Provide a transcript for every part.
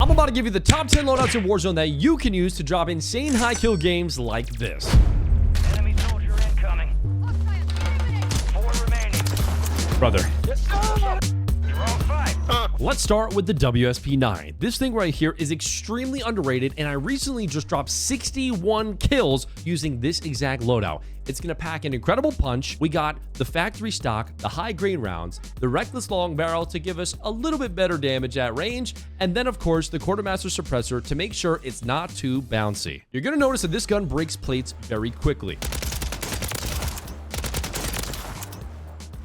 I'm about to give you the top 10 loadouts in Warzone that you can use to drop insane high kill games like this. Enemy soldier incoming. 4 remaining. Brother. You're on 5. Let's start with the WSP-9. This thing right here is extremely underrated, and I recently just dropped 61 kills using this exact loadout. It's going to pack an incredible punch. We got the factory stock, the high grain rounds, the reckless long barrel to give us a little bit better damage at range, and then of course the quartermaster suppressor to make sure it's not too bouncy. You're going to notice that this gun breaks plates very quickly.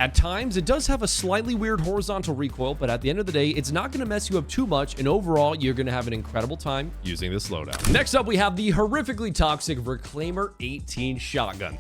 At times, it does have a slightly weird horizontal recoil, but at the end of the day, it's not going to mess you up too much, and overall, you're going to have an incredible time using this loadout. Next up, we have the horrifically toxic Reclaimer 18 shotgun.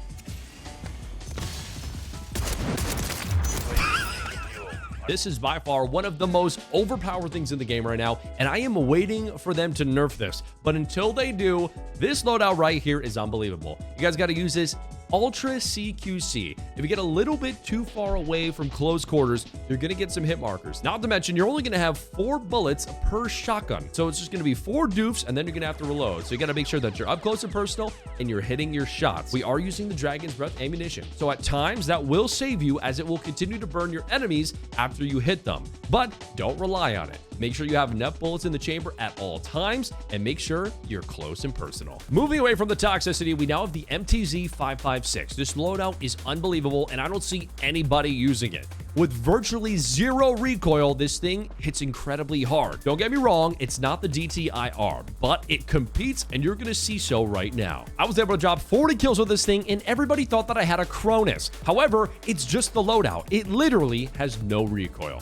This is by far one of the most overpowered things in the game right now, and I am waiting for them to nerf this. But until they do, this loadout right here is unbelievable. You guys got to use this Ultra CQC. If you get a little bit too far away from close quarters, you're going to get some hit markers. Not to mention, you're only going to have 4 bullets per shotgun. So it's just going to be 4 doofs, and then you're going to have to reload. So you got to make sure that you're up close and personal, and you're hitting your shots. We are using the Dragon's Breath ammunition. So at times, that will save you, as it will continue to burn your enemies after you hit them. But don't rely on it. Make sure you have enough bullets in the chamber at all times, and make sure you're close and personal. Moving away from the toxicity, we now have the MTZ-556. This loadout is unbelievable, and I don't see anybody using it. With virtually 0 recoil, this thing hits incredibly hard. Don't get me wrong, it's not the DTIR, but it competes, and you're going to see so right now. I was able to drop 40 kills with this thing, and everybody thought that I had a Cronus. However, it's just the loadout. It literally has no recoil.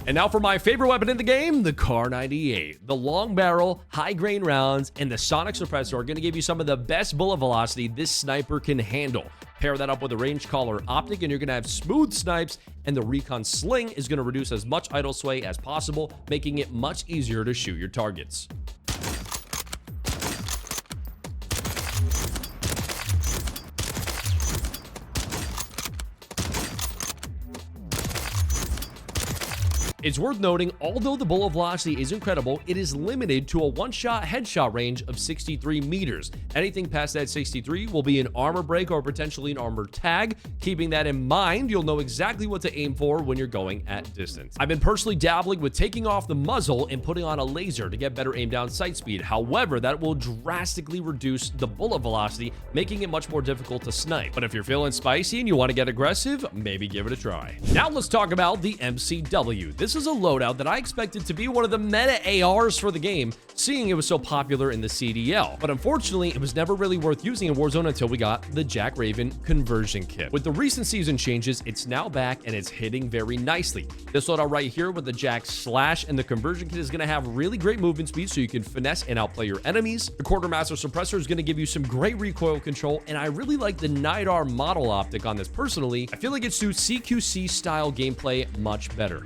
And now for my favorite weapon in the game, the Kar98. The long barrel, high grain rounds, and the sonic suppressor are going to give you some of the best bullet velocity this sniper can handle. Pair that up with a range collar optic, and you're going to have smooth snipes, and the recon sling is going to reduce as much idle sway as possible, making it much easier to shoot your targets. It's worth noting, although the bullet velocity is incredible, it is limited to a one-shot headshot range of 63 meters. Anything past that 63 will be an armor break or potentially an armor tag. Keeping that in mind, you'll know exactly what to aim for when you're going at distance. I've been personally dabbling with taking off the muzzle and putting on a laser to get better aim down sight speed. However, that will drastically reduce the bullet velocity, making it much more difficult to snipe. But if you're feeling spicy and you want to get aggressive, maybe give it a try. Now let's talk about the MCW. This is a loadout that I expected to be one of the meta ARs for the game, seeing it was so popular in the CDL. But unfortunately, it was never really worth using in Warzone until we got the Jack Raven conversion kit. With the recent season changes, it's now back and it's hitting very nicely. This loadout right here with the Jack Slash and the conversion kit is going to have really great movement speed so you can finesse and outplay your enemies. The quartermaster suppressor is going to give you some great recoil control, and I really like the NIDAR model optic on this personally. I feel like it suits CQC style gameplay much better.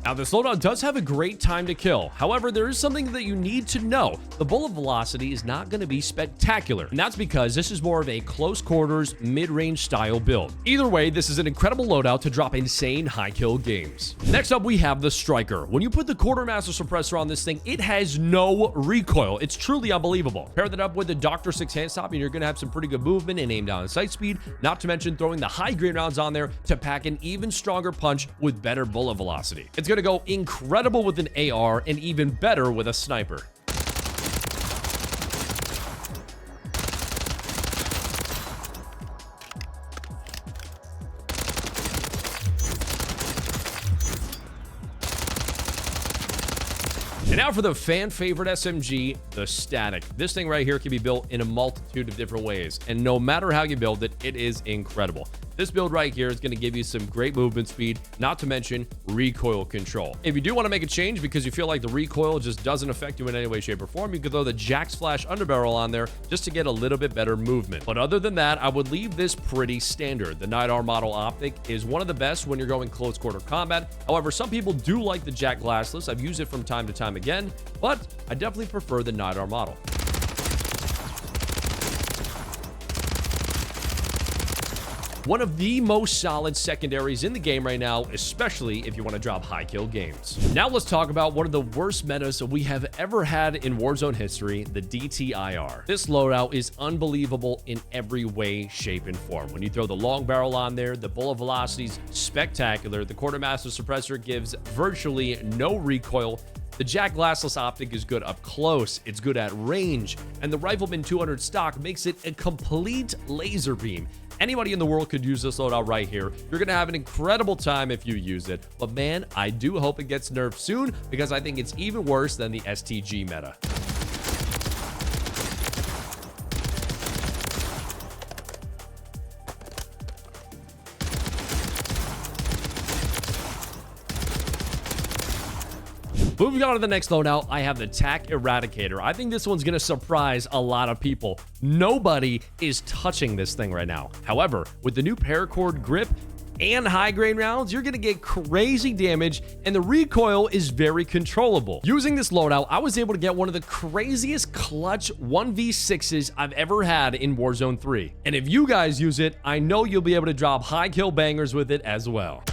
Now, this loadout does have a great time to kill. However, there is something that you need to know. The bullet velocity is not going to be spectacular, and that's because this is more of a close quarters, mid-range style build. Either way, this is an incredible loadout to drop insane high kill games. Next up, we have the Striker. When you put the quartermaster suppressor on this thing, it has no recoil. It's truly unbelievable. Pair that up with the Dr. 6 hand stop, and you're going to have some pretty good movement and aim down and sight speed, not to mention throwing the high grain rounds on there to pack an even stronger punch with better bullet velocity. It's going to go incredible with an AR and even better with a sniper. And now for the fan favorite SMG, the Static. This thing right here can be built in a multitude of different ways, and no matter how you build it, it is incredible. This build right here is going to give you some great movement speed, not to mention recoil control. If you do want to make a change because you feel like the recoil just doesn't affect you in any way, shape, or form, you could throw the Jack Slash underbarrel on there just to get a little bit better movement. But other than that, I would leave this pretty standard. The NIDAR model optic is one of the best when you're going close quarter combat. However, some people do like the Jack Glassless. I've used it from time to time again, but I definitely prefer the NIDAR model. One of the most solid secondaries in the game right now, especially if you want to drop high kill games. Now let's talk about one of the worst metas we have ever had in Warzone history, the DTIR. This loadout is unbelievable in every way, shape, and form. When you throw the long barrel on there, the bullet velocity is spectacular. The quartermaster suppressor gives virtually no recoil. The Jack glassless optic is good up close, it's good at range, and the Rifleman 200 stock makes it a complete laser beam. Anybody in the world could use this loadout right here. You're going to have an incredible time if you use it. But man, I do hope it gets nerfed soon because I think it's even worse than the STG meta. Moving on to the next loadout, I have the TAQ Eradicator. I think this one's going to surprise a lot of people. Nobody is touching this thing right now. However, with the new paracord grip and high grain rounds, you're going to get crazy damage, and the recoil is very controllable. Using this loadout, I was able to get one of the craziest clutch 1v6s I've ever had in Warzone 3. And if you guys use it, I know you'll be able to drop high kill bangers with it as well.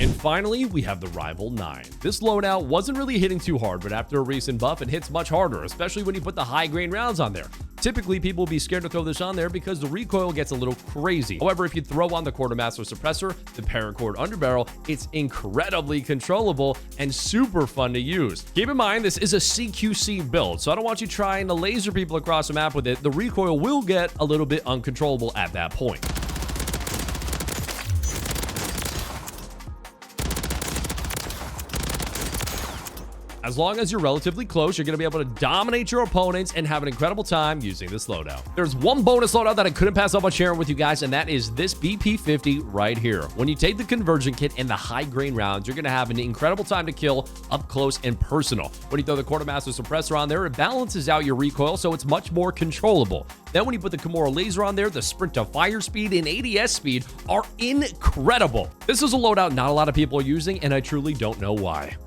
And finally, we have the Rival 9. This loadout wasn't really hitting too hard, but after a recent buff, it hits much harder, especially when you put the high grain rounds on there. Typically, people will be scared to throw this on there because the recoil gets a little crazy. However, if you throw on the quartermaster suppressor, the paracord underbarrel, it's incredibly controllable and super fun to use. Keep in mind, this is a CQC build, so I don't want you trying to laser people across the map with it. The recoil will get a little bit uncontrollable at that point. As long as you're relatively close, you're going to be able to dominate your opponents and have an incredible time using this loadout. There's one bonus loadout that I couldn't pass up on sharing with you guys, and that is this BP50 right here. When you take the conversion kit and the high grain rounds, you're going to have an incredible time to kill up close and personal. When you throw the quartermaster suppressor on there, it balances out your recoil, so it's much more controllable. Then when you put the Kimura laser on there, the sprint to fire speed and ADS speed are incredible. This is a loadout not a lot of people are using, and I truly don't know why.